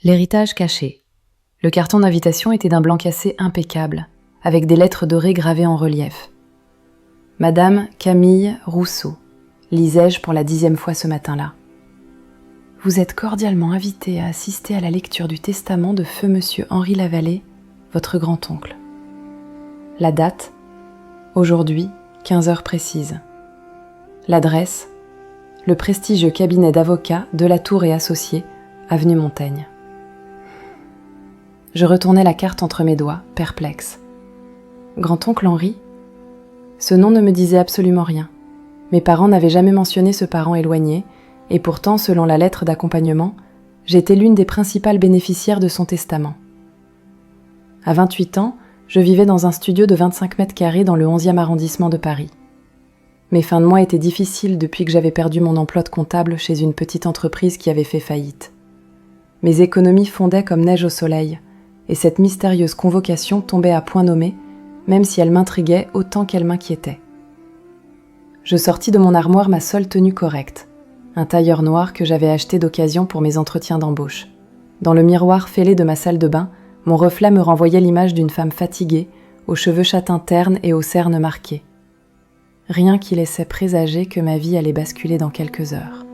L'héritage caché. Le carton d'invitation était d'un blanc cassé impeccable, avec des lettres dorées gravées en relief. Madame Camille Rousseau, lisais-je pour la 10e fois ce matin-là. Vous êtes cordialement invité à assister à la lecture du testament de feu monsieur Henri Lavallée, votre grand-oncle. La date, aujourd'hui, 15 heures précises. L'adresse, le prestigieux cabinet d'avocats de la Tour et Associés, avenue Montaigne. Je retournais la carte entre mes doigts, perplexe. Grand-oncle Henri ? Ce nom ne me disait absolument rien. Mes parents n'avaient jamais mentionné ce parent éloigné, et pourtant, selon la lettre d'accompagnement, j'étais l'une des principales bénéficiaires de son testament. À 28 ans, je vivais dans un studio de 25 mètres carrés dans le 11e arrondissement de Paris. Mes fins de mois étaient difficiles depuis que j'avais perdu mon emploi de comptable chez une petite entreprise qui avait fait faillite. Mes économies fondaient comme neige au soleil, et cette mystérieuse convocation tombait à point nommé, même si elle m'intriguait autant qu'elle m'inquiétait. Je sortis de mon armoire ma seule tenue correcte, un tailleur noir que j'avais acheté d'occasion pour mes entretiens d'embauche. Dans le miroir fêlé de ma salle de bain, mon reflet me renvoyait l'image d'une femme fatiguée, aux cheveux châtains ternes et aux cernes marquées. Rien qui laissait présager que ma vie allait basculer dans quelques heures.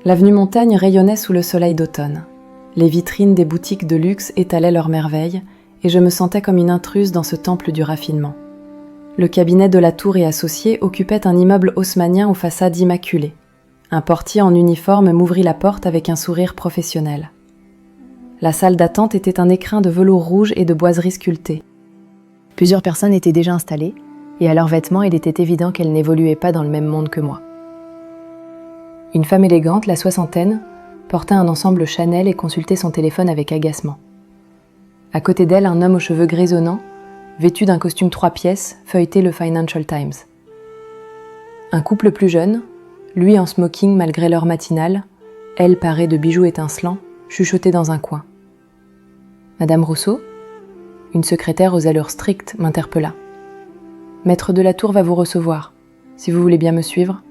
L'avenue Montaigne rayonnait sous le soleil d'automne. Les vitrines des boutiques de luxe étalaient leurs merveilles, et je me sentais comme une intruse dans ce temple du raffinement. Le cabinet de la Tour et Associés occupait un immeuble haussmannien aux façades immaculées. Un portier en uniforme m'ouvrit la porte avec un sourire professionnel. La salle d'attente était un écrin de velours rouge et de boiseries sculptées. Plusieurs personnes étaient déjà installées, et à leurs vêtements, il était évident qu'elles n'évoluaient pas dans le même monde que moi. Une femme élégante, la soixantaine, portait un ensemble Chanel et consultait son téléphone avec agacement. À côté d'elle, un homme aux cheveux grisonnants, vêtu d'un costume 3 pièces, feuilletait le Financial Times. Un couple plus jeune, lui en smoking malgré l'heure matinale, elle parée de bijoux étincelants, chuchotait dans un coin. « Madame Rousseau ?» Une secrétaire aux allures strictes m'interpella. « Maître de la Tour va vous recevoir, si vous voulez bien me suivre. »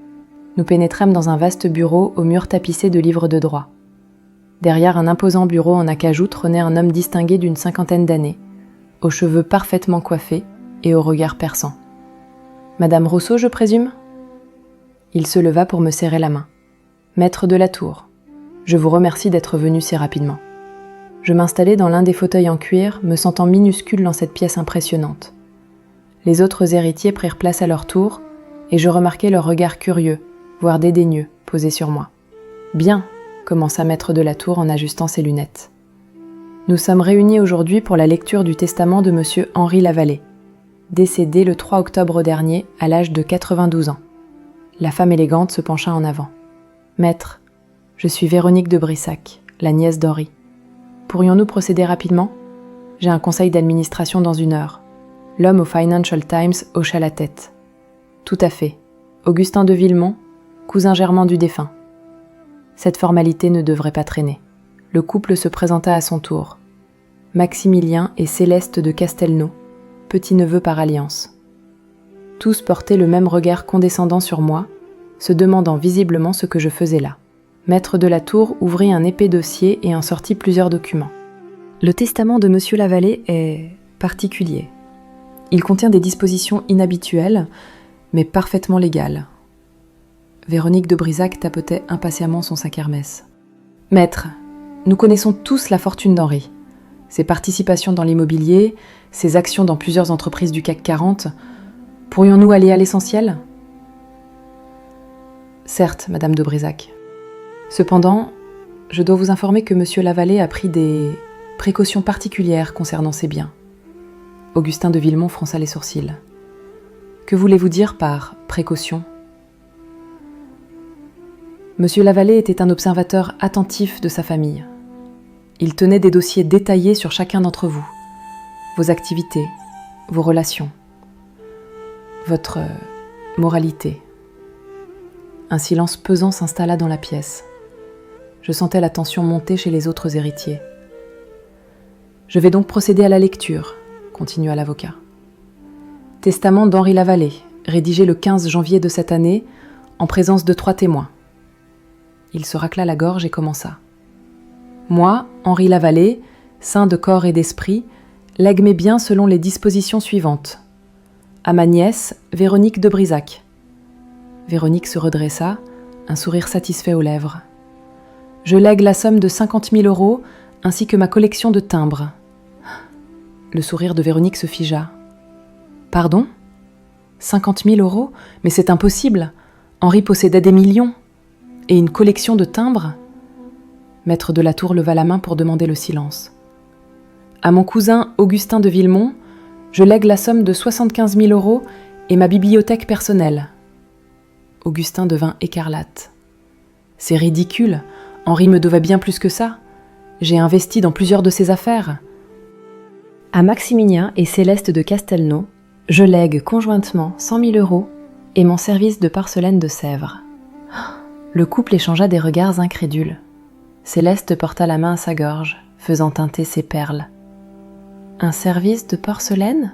Nous pénétrâmes dans un vaste bureau aux murs tapissés de livres de droit. Derrière un imposant bureau en acajou trônait un homme distingué d'une 50aine d'années, aux cheveux parfaitement coiffés et au regard perçant. « Madame Rousseau, je présume ?» Il se leva pour me serrer la main. « Maître de la Tour, je vous remercie d'être venu si rapidement. » Je m'installai dans l'un des fauteuils en cuir, me sentant minuscule dans cette pièce impressionnante. Les autres héritiers prirent place à leur tour, et je remarquai leur regard curieux, voire dédaigneux, posé sur moi. « Bien !» commença Maître de la Tour en ajustant ses lunettes. « Nous sommes réunis aujourd'hui pour la lecture du testament de monsieur Henri Lavallée, décédé le 3 octobre dernier à l'âge de 92 ans. » La femme élégante se pencha en avant. « Maître, je suis Véronique de Brissac, la nièce d'Henri. Pourrions-nous procéder rapidement ? J'ai un conseil d'administration dans 1 heure. » L'homme au Financial Times hocha la tête. « Tout à fait. Augustin de Villemont, cousin germain du défunt. » Cette formalité ne devrait pas traîner. Le couple se présenta à son tour. Maximilien et Céleste de Castelnau, petit-neveu par alliance. Tous portaient le même regard condescendant sur moi, se demandant visiblement ce que je faisais là. Maître de la Tour ouvrit un épais dossier et en sortit plusieurs documents. Le testament de monsieur Lavallée est particulier. Il contient des dispositions inhabituelles, mais parfaitement légales. Véronique de Brissac tapotait impatiemment son sac Hermès. « Maître, nous connaissons tous la fortune d'Henri. Ses participations dans l'immobilier, ses actions dans plusieurs entreprises du CAC 40. Pourrions-nous aller à l'essentiel ?» « Certes, Madame de Brissac. Cependant, je dois vous informer que monsieur Lavallée a pris des précautions particulières concernant ses biens. » Augustin de Villemont fronça les sourcils. « Que voulez-vous dire par précaution ? » Monsieur Lavallée était un observateur attentif de sa famille. Il tenait des dossiers détaillés sur chacun d'entre vous, vos activités, vos relations, votre moralité. Un silence pesant s'installa dans la pièce. Je sentais la tension monter chez les autres héritiers. « Je vais donc procéder à la lecture », continua l'avocat. « Testament d'Henri Lavallée, rédigé le 15 janvier de cette année, en présence de 3 témoins. » Il se racla la gorge et commença. Moi, Henri Lavallée, saint de corps et d'esprit, lègue mes biens selon les dispositions suivantes. À ma nièce, Véronique de Brisac. Véronique se redressa, un sourire satisfait aux lèvres. Je lègue la somme de 50 000 € ainsi que ma collection de timbres. Le sourire de Véronique se figea. Pardon ? 50 000 €? Mais c'est impossible. Henri possédait des millions. Et une collection de timbres ? Maître de la Tour leva la main pour demander le silence. À mon cousin Augustin de Villemont, je lègue la somme de 75 000 € et ma bibliothèque personnelle. Augustin devint écarlate. C'est ridicule. Henri me devait bien plus que ça. J'ai investi dans plusieurs de ses affaires. À Maximilien et Céleste de Castelnau, je lègue conjointement 100 000 € et mon service de porcelaine de Sèvres. Le couple échangea des regards incrédules. Céleste porta la main à sa gorge, faisant teinter ses perles. Un service de porcelaine ?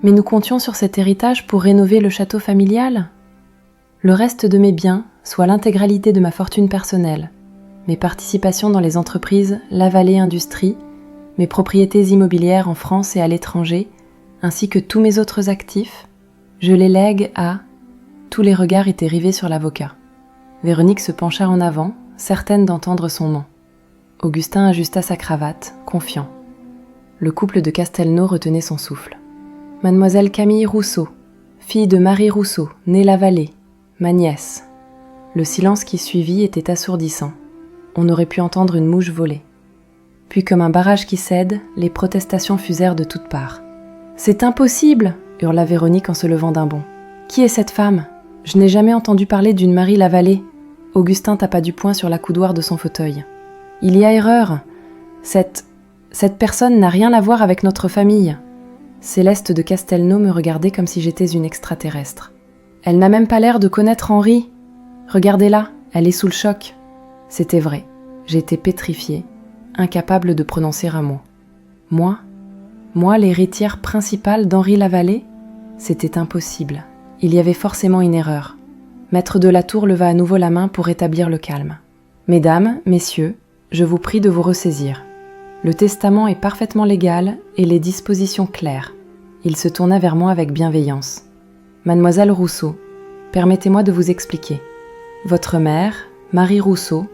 Mais nous comptions sur cet héritage pour rénover le château familial ? Le reste de mes biens, soit l'intégralité de ma fortune personnelle, mes participations dans les entreprises Lavallée Industrie, mes propriétés immobilières en France et à l'étranger, ainsi que tous mes autres actifs, je les lègue à... Tous les regards étaient rivés sur l'avocat. Véronique se pencha en avant, certaine d'entendre son nom. Augustin ajusta sa cravate, confiant. Le couple de Castelnau retenait son souffle. Mademoiselle Camille Rousseau, fille de Marie Rousseau, née Lavallée, ma nièce. Le silence qui suivit était assourdissant. On aurait pu entendre une mouche voler. Puis comme un barrage qui cède, les protestations fusèrent de toutes parts. « C'est impossible !» hurla Véronique en se levant d'un bond. « Qui est cette femme ? Je n'ai jamais entendu parler d'une Marie Lavallée. » Augustin tapa du poing sur la coudoir de son fauteuil. « Il y a erreur. Cette personne n'a rien à voir avec notre famille. » Céleste de Castelnau me regardait comme si j'étais une extraterrestre. « Elle n'a même pas l'air de connaître Henri. Regardez-la, elle est sous le choc. » C'était vrai. J'étais pétrifiée, incapable de prononcer un mot. Moi, l'héritière principale d'Henri Lavallée ? C'était impossible. Il y avait forcément une erreur. Maître de la Tour leva à nouveau la main pour rétablir le calme. « Mesdames, messieurs, je vous prie de vous ressaisir. Le testament est parfaitement légal et les dispositions claires. » Il se tourna vers moi avec bienveillance. « Mademoiselle Rousseau, permettez-moi de vous expliquer. Votre mère, Marie Rousseau,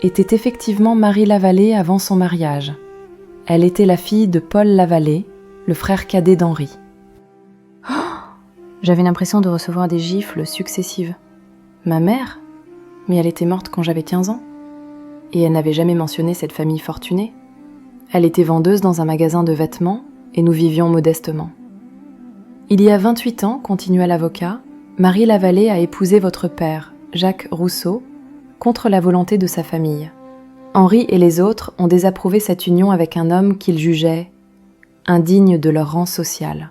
était effectivement Marie Lavallée avant son mariage. Elle était la fille de Paul Lavallée, le frère cadet d'Henri. » J'avais l'impression de recevoir des gifles successives. Ma mère ? Mais elle était morte quand j'avais 15 ans. Et elle n'avait jamais mentionné cette famille fortunée. Elle était vendeuse dans un magasin de vêtements et nous vivions modestement. Il y a 28 ans, continua l'avocat, Marie Lavallée a épousé votre père, Jacques Rousseau, contre la volonté de sa famille. Henri et les autres ont désapprouvé cette union avec un homme qu'ils jugeaient indigne de leur rang social.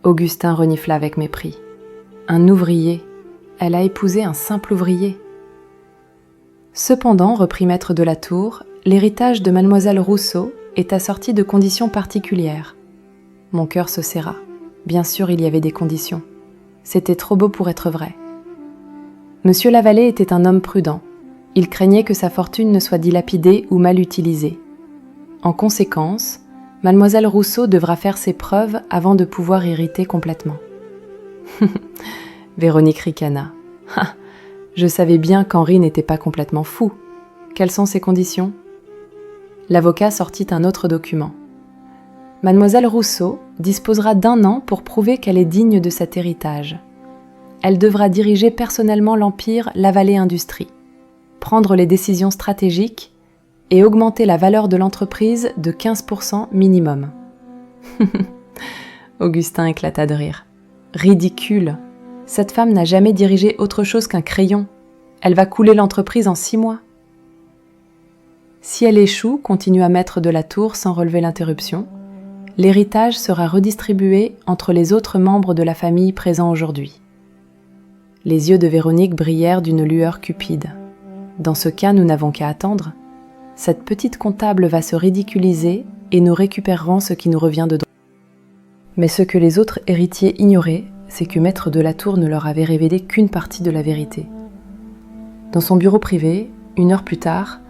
Augustin renifla avec mépris. Un ouvrier. Elle a épousé un simple ouvrier. Cependant, reprit Maître de la Tour, l'héritage de mademoiselle Rousseau est assorti de conditions particulières. Mon cœur se serra. Bien sûr, il y avait des conditions. C'était trop beau pour être vrai. Monsieur Lavallée était un homme prudent. Il craignait que sa fortune ne soit dilapidée ou mal utilisée. En conséquence, mademoiselle Rousseau devra faire ses preuves avant de pouvoir hériter complètement. Véronique ricana. Je savais bien qu'Henri n'était pas complètement fou. Quelles sont ses conditions ? L'avocat sortit un autre document. Mademoiselle Rousseau disposera d'1 an pour prouver qu'elle est digne de cet héritage. Elle devra diriger personnellement l'empire Lavallée Industrie, prendre les décisions stratégiques et augmenter la valeur de l'entreprise de 15% minimum. Augustin éclata de rire. Ridicule. Cette femme n'a jamais dirigé autre chose qu'un crayon. Elle va couler l'entreprise en 6 mois. Si elle échoue, continua Maître de la Tour sans relever l'interruption, l'héritage sera redistribué entre les autres membres de la famille présents aujourd'hui. Les yeux de Véronique brillèrent d'une lueur cupide. Dans ce cas, nous n'avons qu'à attendre. Cette petite comptable va se ridiculiser et nous récupérerons ce qui nous revient de droit. Mais ce que les autres héritiers ignoraient, c'est que Maître de la Tour ne leur avait révélé qu'une partie de la vérité. Dans son bureau privé, 1 heure plus tard,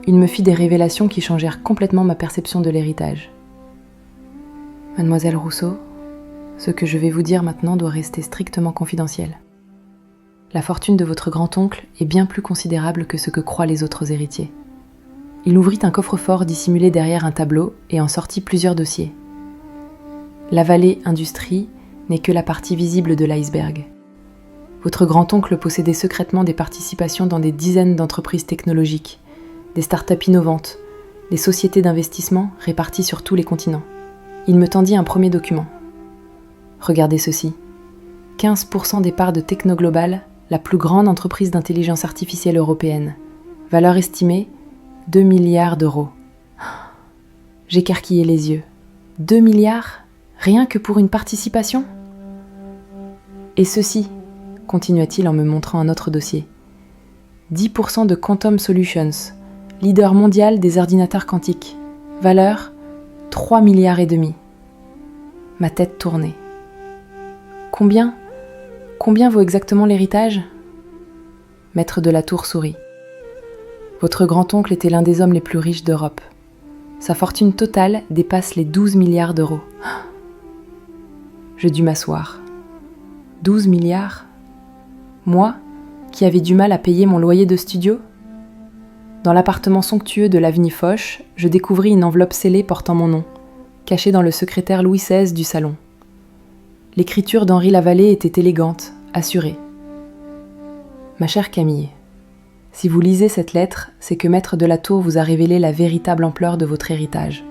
il me fit des révélations qui changèrent complètement ma perception de l'héritage. Mademoiselle Rousseau, ce que je vais vous dire maintenant doit rester strictement confidentiel. La fortune de votre grand-oncle est bien plus considérable que ce que croient les autres héritiers. Il ouvrit un coffre-fort dissimulé derrière un tableau et en sortit plusieurs dossiers. La vallée Industrie n'est que la partie visible de l'iceberg. Votre grand-oncle possédait secrètement des participations dans des dizaines d'entreprises technologiques, des start-up innovantes, des sociétés d'investissement réparties sur tous les continents. Il me tendit un premier document. Regardez ceci. 15% des parts de Technoglobal, la plus grande entreprise d'intelligence artificielle européenne. Valeur estimée, 2 milliards d'euros. J'écarquillai les yeux. 2 milliards ? Rien que pour une participation ? Et ceci, continua-t-il en me montrant un autre dossier. 10% de Quantum Solutions, leader mondial des ordinateurs quantiques. Valeur, 3 milliards et demi. Ma tête tournait. Combien vaut exactement l'héritage ? Maître de la Tour sourit. Votre grand-oncle était l'un des hommes les plus riches d'Europe. Sa fortune totale dépasse les 12 milliards d'euros. Je dus m'asseoir. 12 milliards ? Moi, qui avais du mal à payer mon loyer de studio ? Dans l'appartement somptueux de l'avenue Foch, je découvris une enveloppe scellée portant mon nom, cachée dans le secrétaire Louis XVI du salon. L'écriture d'Henri Lavallée était élégante, assurée. Ma chère Camille, si vous lisez cette lettre, c'est que Maître de la Tour vous a révélé la véritable ampleur de votre héritage.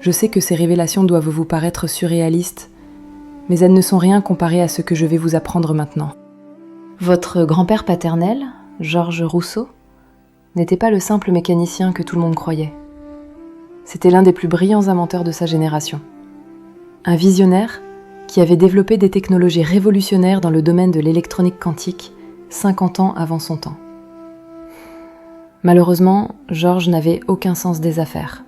Je sais que ces révélations doivent vous paraître surréalistes, mais elles ne sont rien comparées à ce que je vais vous apprendre maintenant. Votre grand-père paternel, Georges Rousseau, n'était pas le simple mécanicien que tout le monde croyait. C'était l'un des plus brillants inventeurs de sa génération. Un visionnaire qui avait développé des technologies révolutionnaires dans le domaine de l'électronique quantique 50 ans avant son temps. Malheureusement, Georges n'avait aucun sens des affaires.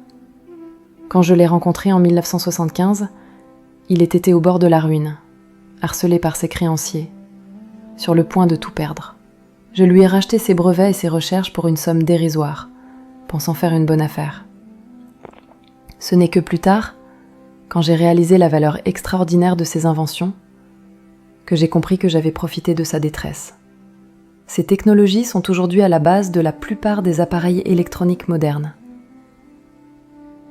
Quand je l'ai rencontré en 1975, il était au bord de la ruine, harcelé par ses créanciers, sur le point de tout perdre. Je lui ai racheté ses brevets et ses recherches pour une somme dérisoire, pensant faire une bonne affaire. Ce n'est que plus tard, quand j'ai réalisé la valeur extraordinaire de ses inventions, que j'ai compris que j'avais profité de sa détresse. Ces technologies sont aujourd'hui à la base de la plupart des appareils électroniques modernes.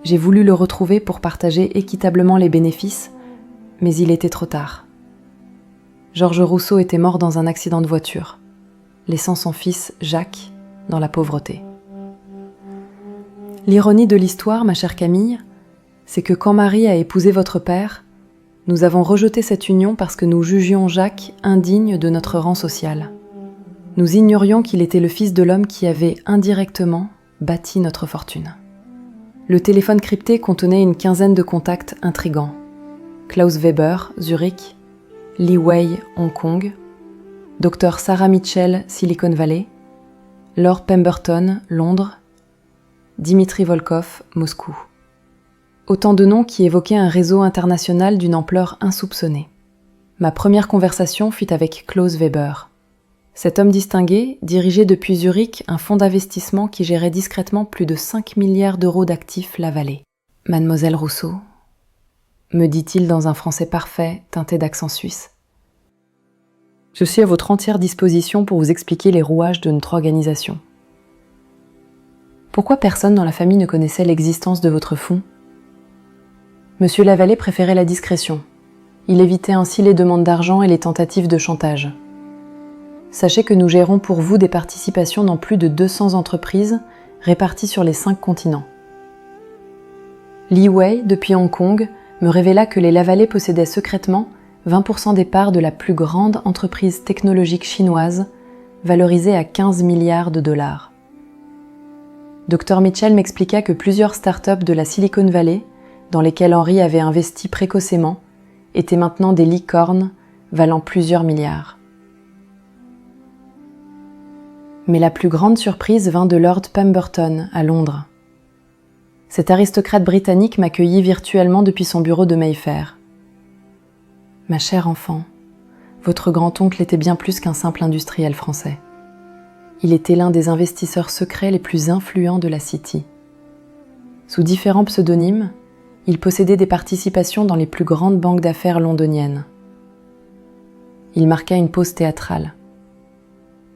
J'ai voulu le retrouver pour partager équitablement les bénéfices, mais il était trop tard. Georges Rousseau était mort dans un accident de voiture, laissant son fils Jacques dans la pauvreté. L'ironie de l'histoire, ma chère Camille, c'est que quand Marie a épousé votre père, nous avons rejeté cette union parce que nous jugions Jacques indigne de notre rang social. Nous ignorions qu'il était le fils de l'homme qui avait indirectement bâti notre fortune. Le téléphone crypté contenait une quinzaine de contacts intrigants. Klaus Weber, Zurich, Li Wei, Hong Kong, Dr Sarah Mitchell, Silicon Valley, Lord Pemberton, Londres, Dimitri Volkov, Moscou. Autant de noms qui évoquaient un réseau international d'une ampleur insoupçonnée. Ma première conversation fut avec Klaus Weber. Cet homme distingué dirigeait depuis Zurich un fonds d'investissement qui gérait discrètement plus de 5 milliards d'euros d'actifs Lavallée. « Mademoiselle Rousseau », me dit-il dans un français parfait, teinté d'accent suisse. « Je suis à votre entière disposition pour vous expliquer les rouages de notre organisation. Pourquoi personne dans la famille ne connaissait l'existence de votre fonds ? Monsieur Lavallée préférait la discrétion. Il évitait ainsi les demandes d'argent et les tentatives de chantage. Sachez que nous gérons pour vous des participations dans plus de 200 entreprises réparties sur les 5 continents. Li Wei, depuis Hong Kong, me révéla que les Lavallée possédaient secrètement 20% des parts de la plus grande entreprise technologique chinoise, valorisée à 15 milliards de dollars. Dr Mitchell m'expliqua que plusieurs startups de la Silicon Valley, dans lesquelles Henri avait investi précocement, étaient maintenant des licornes valant plusieurs milliards. Mais la plus grande surprise vint de Lord Pemberton, à Londres. Cet aristocrate britannique m'accueillit virtuellement depuis son bureau de Mayfair. « Ma chère enfant, votre grand-oncle était bien plus qu'un simple industriel français. Il était l'un des investisseurs secrets les plus influents de la City. Sous différents pseudonymes, il possédait des participations dans les plus grandes banques d'affaires londoniennes. Il marqua une pause théâtrale.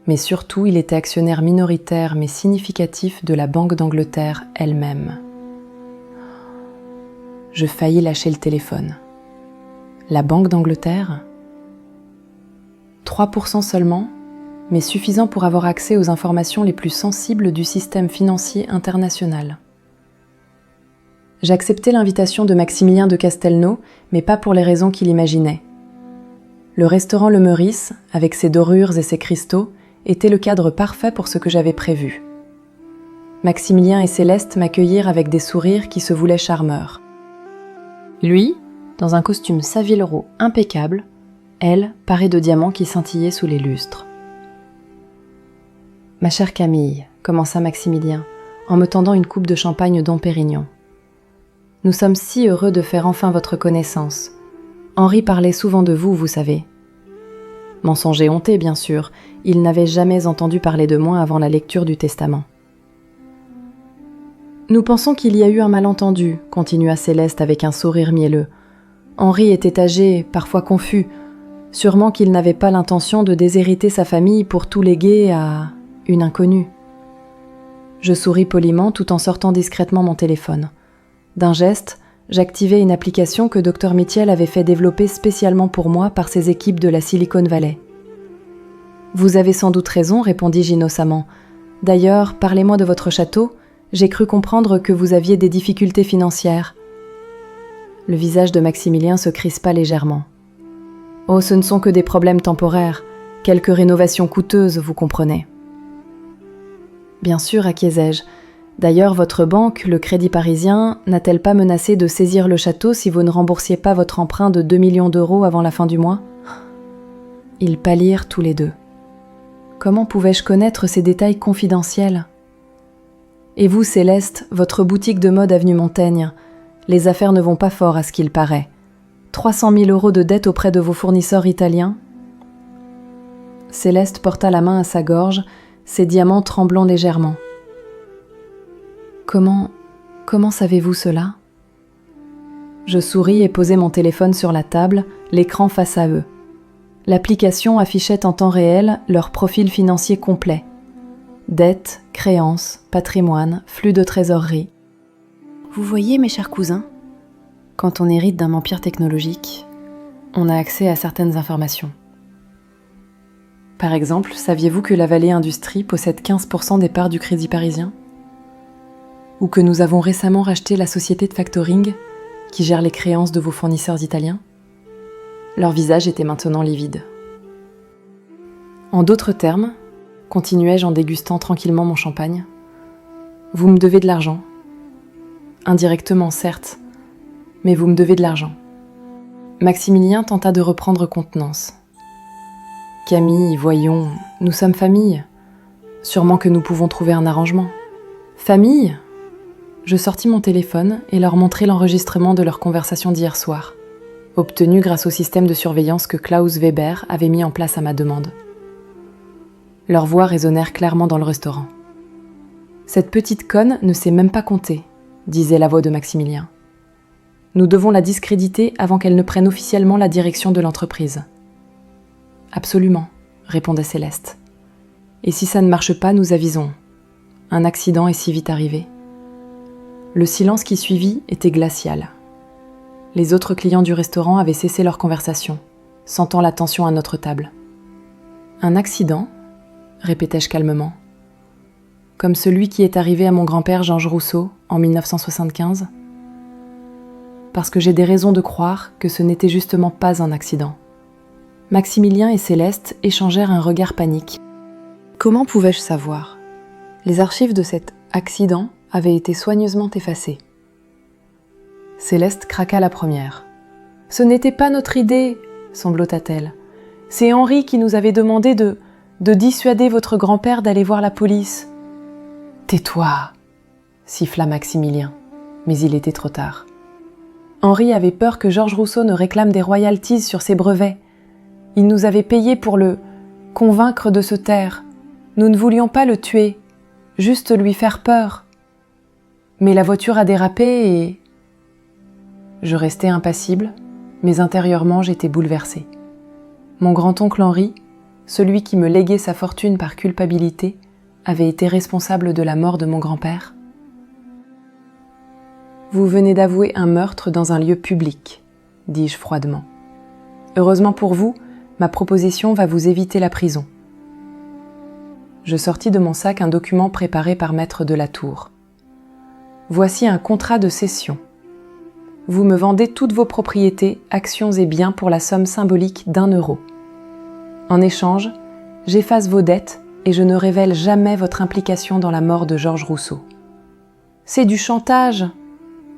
Mais surtout, il était actionnaire minoritaire mais significatif de la Banque d'Angleterre elle-même. Je faillis lâcher le téléphone. La Banque d'Angleterre ? 3% seulement, mais suffisant pour avoir accès aux informations les plus sensibles du système financier international. J'acceptai l'invitation de Maximilien de Castelnau, mais pas pour les raisons qu'il imaginait. Le restaurant Le Meurice, avec ses dorures et ses cristaux, était le cadre parfait pour ce que j'avais prévu. Maximilien et Céleste m'accueillirent avec des sourires qui se voulaient charmeurs. Lui, dans un costume Savile Row impeccable, elle, parée de diamants qui scintillaient sous les lustres. « Ma chère Camille, » commença Maximilien, en me tendant une coupe de champagne Dom Pérignon. « Nous sommes si heureux de faire enfin votre connaissance. Henri parlait souvent de vous, vous savez. » Mensonge éhonté, bien sûr, il n'avait jamais entendu parler de moi avant la lecture du testament. « Nous pensons qu'il y a eu un malentendu, » continua Céleste avec un sourire mielleux. « Henri était âgé, parfois confus. Sûrement qu'il n'avait pas l'intention de déshériter sa famille pour tout léguer à une inconnue. » Je souris poliment tout en sortant discrètement mon téléphone. D'un geste, j'activai une application que Dr Mitchell avait fait développer spécialement pour moi par ses équipes de la Silicon Valley. « Vous avez sans doute raison, » répondis-je innocemment. « D'ailleurs, parlez-moi de votre château. J'ai cru comprendre que vous aviez des difficultés financières. » Le visage de Maximilien se crispa légèrement. « Oh, ce ne sont que des problèmes temporaires, quelques rénovations coûteuses, vous comprenez. » « Bien sûr, acquiesçai-je. D'ailleurs, votre banque, le Crédit Parisien, n'a-t-elle pas menacé de saisir le château si vous ne remboursiez pas votre emprunt de 2 millions d'euros avant la fin du mois ? » Ils pâlirent tous les deux. Comment pouvais-je connaître ces détails confidentiels ? Et vous, Céleste, votre boutique de mode avenue Montaigne, les affaires ne vont pas fort à ce qu'il paraît. 300 000 euros de dette auprès de vos fournisseurs italiens ? Céleste porta la main à sa gorge, ses diamants tremblant légèrement. « Comment savez-vous cela ?» Je souris et posai mon téléphone sur la table, l'écran face à eux. L'application affichait en temps réel leur profil financier complet. Dettes, créances, patrimoine, flux de trésorerie. Vous voyez, mes chers cousins, quand on hérite d'un empire technologique, on a accès à certaines informations. Par exemple, saviez-vous que la Vallée Industrie possède 15% des parts du Crédit Parisien ? Ou que nous avons récemment racheté la société de factoring qui gère les créances de vos fournisseurs italiens ? Leur visage était maintenant livide. En d'autres termes, continuai-je en dégustant tranquillement mon champagne, vous me devez de l'argent. Indirectement, certes, mais vous me devez de l'argent. Maximilien tenta de reprendre contenance. Camille, voyons, nous sommes famille. Sûrement que nous pouvons trouver un arrangement. Famille ? Je sortis mon téléphone et leur montrai l'enregistrement de leur conversation d'hier soir, obtenu grâce au système de surveillance que Klaus Weber avait mis en place à ma demande. Leurs voix résonnèrent clairement dans le restaurant. « Cette petite conne ne sait même pas compter », disait la voix de Maximilien. « Nous devons la discréditer avant qu'elle ne prenne officiellement la direction de l'entreprise. » « Absolument, » répondait Céleste. « Et si ça ne marche pas, nous avisons. Un accident est si vite arrivé. » Le silence qui suivit était glacial. Les autres clients du restaurant avaient cessé leur conversation, sentant la tension à notre table. « Un accident ?» répétai-je calmement. « Comme celui qui est arrivé à mon grand-père Georges Rousseau en 1975 ? Parce que j'ai des raisons de croire que ce n'était justement pas un accident. » Maximilien et Céleste échangèrent un regard panique. Comment pouvais-je savoir ? Les archives de cet accident avaient été soigneusement effacées. Céleste craqua la première. « Ce n'était pas notre idée, sanglota-t-elle. C'est Henri qui nous avait demandé de dissuader votre grand-père d'aller voir la police. »« Tais-toi » siffla Maximilien, mais il était trop tard. Henri avait peur que Georges Rousseau ne réclame des royalties sur ses brevets. Il nous avait payé pour le convaincre de se taire. Nous ne voulions pas le tuer, juste lui faire peur. Mais la voiture a dérapé et... Je restais impassible, mais intérieurement j'étais bouleversée. Mon grand-oncle Henri, celui qui me léguait sa fortune par culpabilité, avait été responsable de la mort de mon grand-père. Vous venez d'avouer un meurtre dans un lieu public, dis-je froidement. Heureusement pour vous, ma proposition va vous éviter la prison. Je sortis de mon sac un document préparé par Maître de la Tour. Voici un contrat de cession. Vous me vendez toutes vos propriétés, actions et biens pour la somme symbolique d'1 €. En échange, j'efface vos dettes et je ne révèle jamais votre implication dans la mort de Georges Rousseau. C'est du chantage,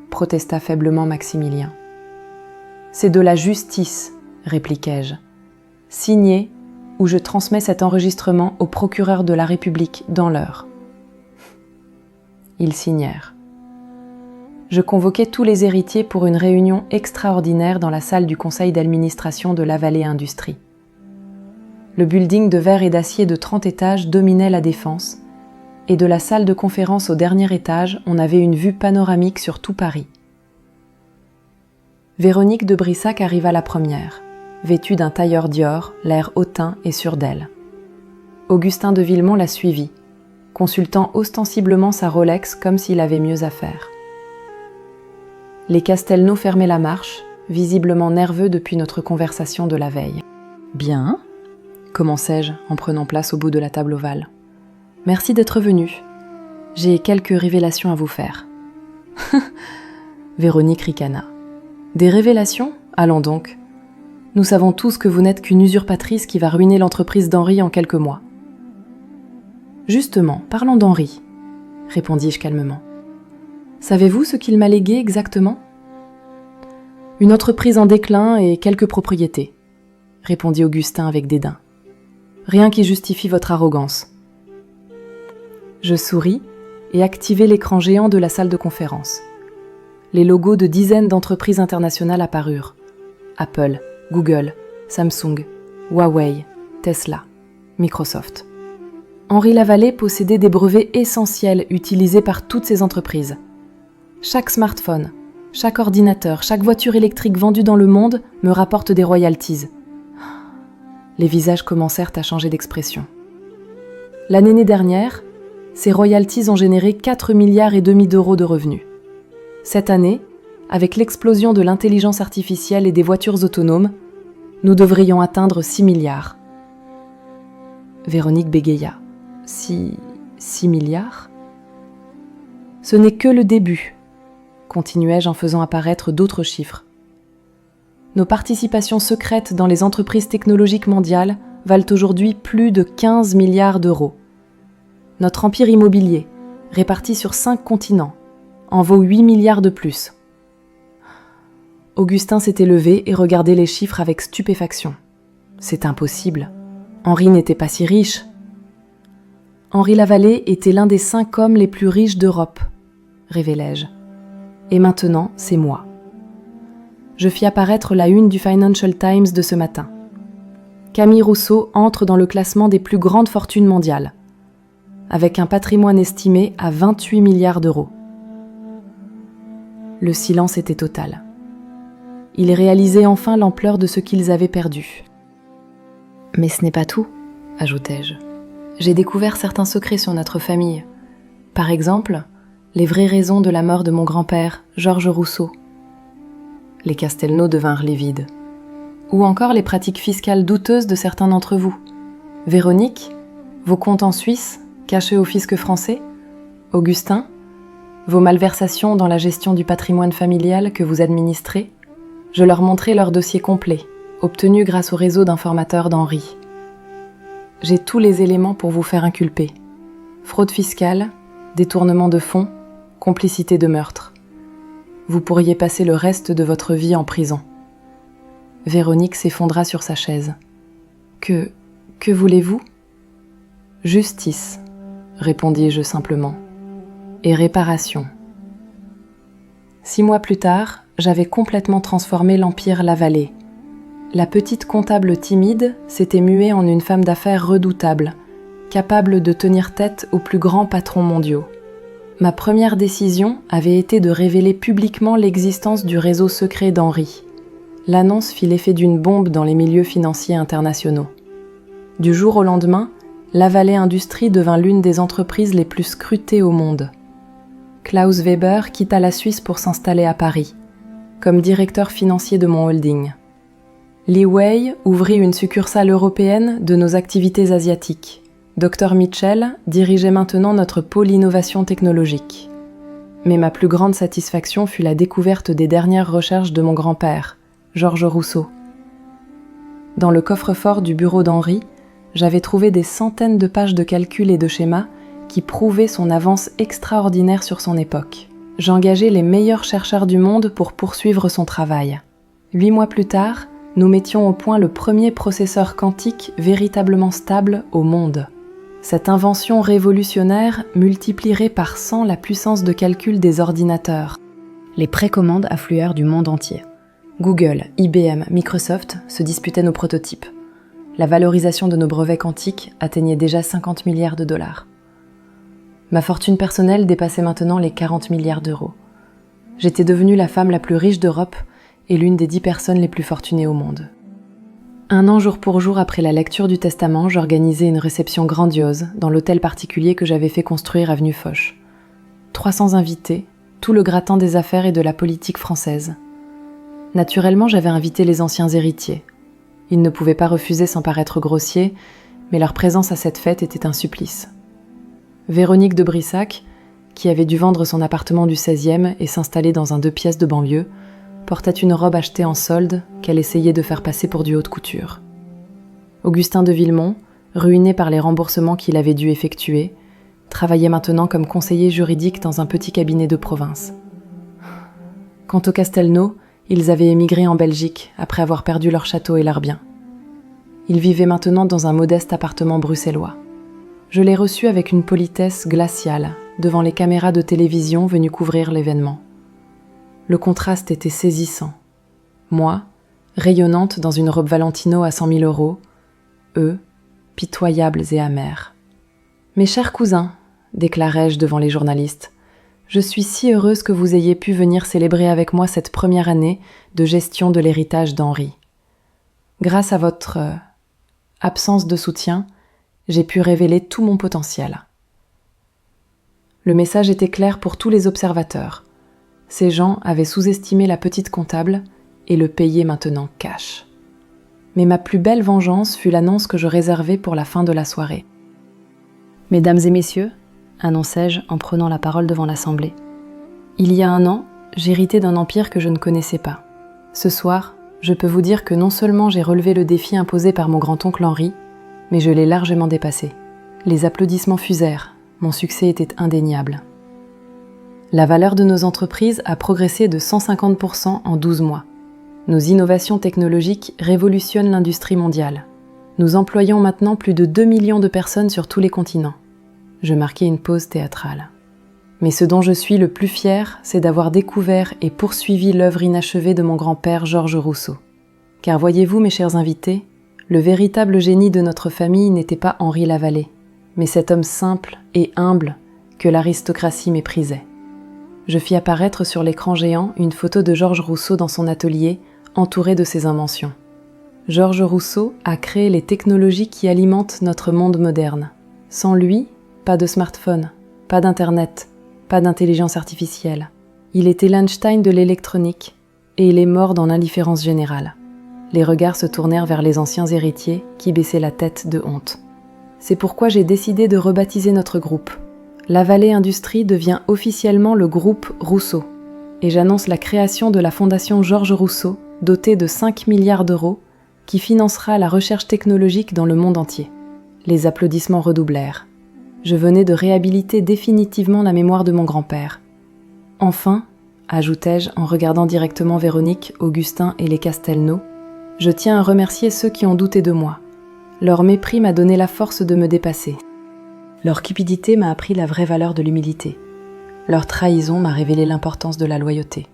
protesta faiblement Maximilien. C'est de la justice, répliquai-je. Signez ou je transmets cet enregistrement au procureur de la République dans l'heure. Ils signèrent. Je convoquai tous les héritiers pour une réunion extraordinaire dans la salle du conseil d'administration de La Vallée Industrie. Le building de verre et d'acier de 30 étages dominait la défense, et de la salle de conférence au dernier étage, on avait une vue panoramique sur tout Paris. Véronique de Brissac arriva la première, vêtue d'un tailleur Dior, l'air hautain et sûr d'elle. Augustin de Villemont la suivit, consultant ostensiblement sa Rolex comme s'il avait mieux à faire. Les Castelnau fermaient la marche, visiblement nerveux depuis notre conversation de la veille. « Bien », commençai-je en prenant place au bout de la table ovale. « Merci d'être venu. J'ai quelques révélations à vous faire. » Véronique ricana. « Des révélations ? Allons donc. Nous savons tous que vous n'êtes qu'une usurpatrice qui va ruiner l'entreprise d'Henri en quelques mois. » « Justement, parlons d'Henri, » répondis-je calmement. « Savez-vous ce qu'il m'a légué exactement ? » « Une entreprise en déclin et quelques propriétés, » répondit Augustin avec dédain. « Rien qui justifie votre arrogance. » Je souris et activai l'écran géant de la salle de conférence. Les logos de dizaines d'entreprises internationales apparurent. Apple, Google, Samsung, Huawei, Tesla, Microsoft. Henri Lavallée possédait des brevets essentiels utilisés par toutes ces entreprises. Chaque smartphone, chaque ordinateur, chaque voiture électrique vendue dans le monde me rapporte des royalties. Les visages commencèrent à changer d'expression. L'année dernière, ces royalties ont généré 4,5 milliards d'euros de revenus. Cette année, avec l'explosion de l'intelligence artificielle et des voitures autonomes, nous devrions atteindre 6 milliards. Véronique bégaya. 6 milliards ? Ce n'est que le début, continuai-je en faisant apparaître d'autres chiffres. Nos participations secrètes dans les entreprises technologiques mondiales valent aujourd'hui plus de 15 milliards d'euros. Notre empire immobilier, réparti sur 5 continents, en vaut 8 milliards de plus. Augustin s'était levé et regardait les chiffres avec stupéfaction. C'est impossible. Henri n'était pas si riche. Henri Lavallée était l'un des 5 hommes les plus riches d'Europe, révélai-je. Et maintenant, c'est moi. Je fis apparaître la une du Financial Times de ce matin. Camille Rousseau entre dans le classement des plus grandes fortunes mondiales, avec un patrimoine estimé à 28 milliards d'euros. Le silence était total. Ils réalisaient enfin l'ampleur de ce qu'ils avaient perdu. « Mais ce n'est pas tout, » ajoutai-je. J'ai découvert certains secrets sur notre famille. Par exemple, les vraies raisons de la mort de mon grand-père, Georges Rousseau. Les Castelnau devinrent livides. Ou encore les pratiques fiscales douteuses de certains d'entre vous. Véronique, vos comptes en Suisse, cachés au fisc français. Augustin, vos malversations dans la gestion du patrimoine familial que vous administrez. Je leur montrai leur dossier complet, obtenu grâce au réseau d'informateurs d'Henri. J'ai tous les éléments pour vous faire inculper. Fraude fiscale, détournement de fonds, complicité de meurtre. Vous pourriez passer le reste de votre vie en prison. Véronique s'effondra sur sa chaise. Que voulez-vous ? Justice, répondis-je simplement. Et réparation. 6 mois plus tard, j'avais complètement transformé l'empire Lavallée. La petite comptable timide s'était muée en une femme d'affaires redoutable, capable de tenir tête aux plus grands patrons mondiaux. Ma première décision avait été de révéler publiquement l'existence du réseau secret d'Henri. L'annonce fit l'effet d'une bombe dans les milieux financiers internationaux. Du jour au lendemain, Lavallee Industries devint l'une des entreprises les plus scrutées au monde. Klaus Weber quitta la Suisse pour s'installer à Paris, comme directeur financier de mon holding. Li Wei ouvrit une succursale européenne de nos activités asiatiques. Dr Mitchell dirigeait maintenant notre pôle innovation technologique. Mais ma plus grande satisfaction fut la découverte des dernières recherches de mon grand-père, Georges Rousseau. Dans le coffre-fort du bureau d'Henri, j'avais trouvé des centaines de pages de calculs et de schémas qui prouvaient son avance extraordinaire sur son époque. J'engageai les meilleurs chercheurs du monde pour poursuivre son travail. 8 mois plus tard, nous mettions au point le premier processeur quantique véritablement stable au monde. Cette invention révolutionnaire multiplierait par 100 la puissance de calcul des ordinateurs. Les précommandes affluèrent du monde entier. Google, IBM, Microsoft se disputaient nos prototypes. La valorisation de nos brevets quantiques atteignait déjà 50 milliards de dollars. Ma fortune personnelle dépassait maintenant les 40 milliards d'euros. J'étais devenue la femme la plus riche d'Europe et l'une des 10 personnes les plus fortunées au monde. 1 an jour pour jour après la lecture du testament, j'organisais une réception grandiose dans l'hôtel particulier que j'avais fait construire avenue Foch. 300 invités, tout le gratin des affaires et de la politique française. Naturellement, j'avais invité les anciens héritiers. Ils ne pouvaient pas refuser sans paraître grossiers, mais leur présence à cette fête était un supplice. Véronique de Brissac, qui avait dû vendre son appartement du 16e et s'installer dans un 2 pièces de banlieue, portait une robe achetée en solde qu'elle essayait de faire passer pour du haute couture. Augustin de Villemont, ruiné par les remboursements qu'il avait dû effectuer, travaillait maintenant comme conseiller juridique dans un petit cabinet de province. Quant aux Castelnau, ils avaient émigré en Belgique après avoir perdu leur château et leurs biens. Ils vivaient maintenant dans un modeste appartement bruxellois. Je les reçus avec une politesse glaciale devant les caméras de télévision venues couvrir l'événement. Le contraste était saisissant. Moi, rayonnante dans une robe Valentino à 100 000 €, eux, pitoyables et amers. « Mes chers cousins, déclarai-je devant les journalistes, je suis si heureuse que vous ayez pu venir célébrer avec moi cette première année de gestion de l'héritage d'Henri. Grâce à votre absence de soutien, j'ai pu révéler tout mon potentiel. » Le message était clair pour tous les observateurs. Ces gens avaient sous-estimé la petite comptable et le payaient maintenant cash. Mais ma plus belle vengeance fut l'annonce que je réservais pour la fin de la soirée. « Mesdames et messieurs, annonçai-je en prenant la parole devant l'assemblée. Il y a 1 an, j'héritais d'un empire que je ne connaissais pas. Ce soir, je peux vous dire que non seulement j'ai relevé le défi imposé par mon grand-oncle Henri, mais je l'ai largement dépassé. Les applaudissements fusèrent, mon succès était indéniable. La valeur de nos entreprises a progressé de 150% en 12 mois. Nos innovations technologiques révolutionnent l'industrie mondiale. Nous employons maintenant plus de 2 millions de personnes sur tous les continents. Je marquai une pause théâtrale. Mais ce dont je suis le plus fier, c'est d'avoir découvert et poursuivi l'œuvre inachevée de mon grand-père Georges Rousseau. Car voyez-vous, mes chers invités, le véritable génie de notre famille n'était pas Henri Lavallee, mais cet homme simple et humble que l'aristocratie méprisait. Je fis apparaître sur l'écran géant une photo de Georges Rousseau dans son atelier, entouré de ses inventions. Georges Rousseau a créé les technologies qui alimentent notre monde moderne. Sans lui, pas de smartphone, pas d'internet, pas d'intelligence artificielle. Il était l'Einstein de l'électronique, et il est mort dans l'indifférence générale. Les regards se tournèrent vers les anciens héritiers qui baissaient la tête de honte. C'est pourquoi j'ai décidé de rebaptiser notre groupe. Lavallee Industries devient officiellement le groupe Rousseau, et j'annonce la création de la fondation Georges Rousseau, dotée de 5 milliards d'euros, qui financera la recherche technologique dans le monde entier. Les applaudissements redoublèrent. Je venais de réhabiliter définitivement la mémoire de mon grand-père. Enfin, ajoutai-je en regardant directement Véronique, Augustin et les Castelnau, je tiens à remercier ceux qui ont douté de moi. Leur mépris m'a donné la force de me dépasser. Leur cupidité m'a appris la vraie valeur de l'humilité. Leur trahison m'a révélé l'importance de la loyauté.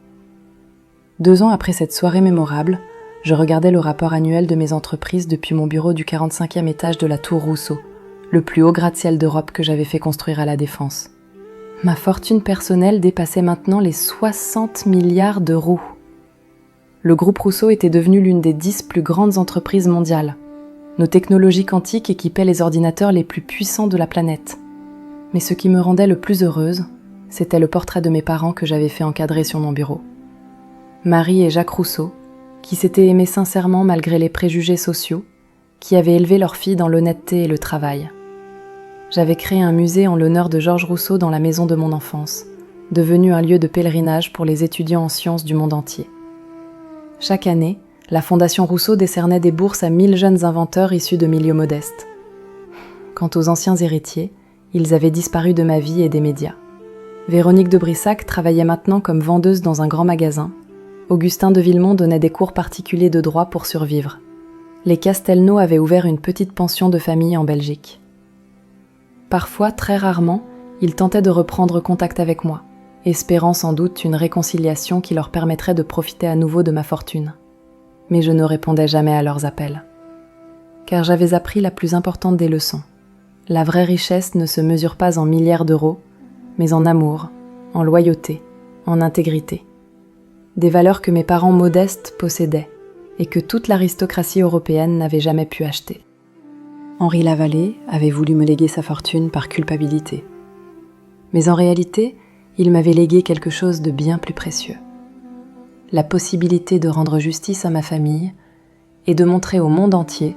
2 ans après cette soirée mémorable, je regardais le rapport annuel de mes entreprises depuis mon bureau du 45e étage de la Tour Rousseau, le plus haut gratte-ciel d'Europe que j'avais fait construire à La Défense. Ma fortune personnelle dépassait maintenant les 60 milliards d'euros. Le groupe Rousseau était devenu l'une des 10 plus grandes entreprises mondiales. Nos technologies quantiques équipaient les ordinateurs les plus puissants de la planète. Mais ce qui me rendait le plus heureuse, c'était le portrait de mes parents que j'avais fait encadrer sur mon bureau. Marie et Jacques Rousseau, qui s'étaient aimés sincèrement malgré les préjugés sociaux, qui avaient élevé leur fille dans l'honnêteté et le travail. J'avais créé un musée en l'honneur de Georges Rousseau dans la maison de mon enfance, devenu un lieu de pèlerinage pour les étudiants en sciences du monde entier. Chaque année, la Fondation Rousseau décernait des bourses à 1000 jeunes inventeurs issus de milieux modestes. Quant aux anciens héritiers, ils avaient disparu de ma vie et des médias. Véronique de Brissac travaillait maintenant comme vendeuse dans un grand magasin. Augustin de Villemont donnait des cours particuliers de droit pour survivre. Les Castelnau avaient ouvert une petite pension de famille en Belgique. Parfois, très rarement, ils tentaient de reprendre contact avec moi, espérant sans doute une réconciliation qui leur permettrait de profiter à nouveau de ma fortune. Mais je ne répondais jamais à leurs appels. Car j'avais appris la plus importante des leçons. La vraie richesse ne se mesure pas en milliards d'euros, mais en amour, en loyauté, en intégrité. Des valeurs que mes parents modestes possédaient et que toute l'aristocratie européenne n'avait jamais pu acheter. Henri Lavallée avait voulu me léguer sa fortune par culpabilité. Mais en réalité, il m'avait légué quelque chose de bien plus précieux. La possibilité de rendre justice à ma famille et de montrer au monde entier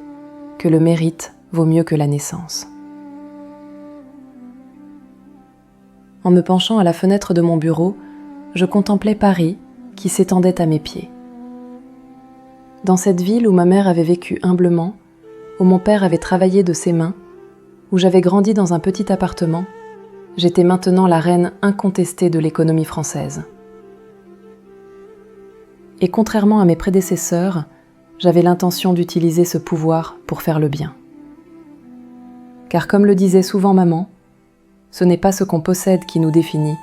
que le mérite vaut mieux que la naissance. En me penchant à la fenêtre de mon bureau, je contemplais Paris qui s'étendait à mes pieds. Dans cette ville où ma mère avait vécu humblement, où mon père avait travaillé de ses mains, où j'avais grandi dans un petit appartement, j'étais maintenant la reine incontestée de l'économie française. Et contrairement à mes prédécesseurs, j'avais l'intention d'utiliser ce pouvoir pour faire le bien. Car comme le disait souvent maman, ce n'est pas ce qu'on possède qui nous définit,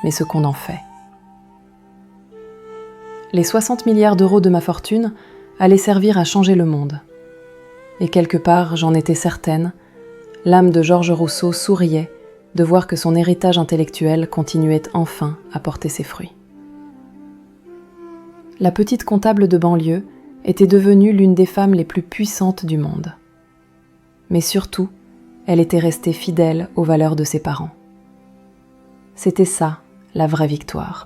mais ce qu'on en fait. Les 60 milliards d'euros de ma fortune allaient servir à changer le monde. Et quelque part, j'en étais certaine, l'âme de Georges Rousseau souriait de voir que son héritage intellectuel continuait enfin à porter ses fruits. La petite comptable de banlieue était devenue l'une des femmes les plus puissantes du monde. Mais surtout, elle était restée fidèle aux valeurs de ses parents. C'était ça, la vraie victoire.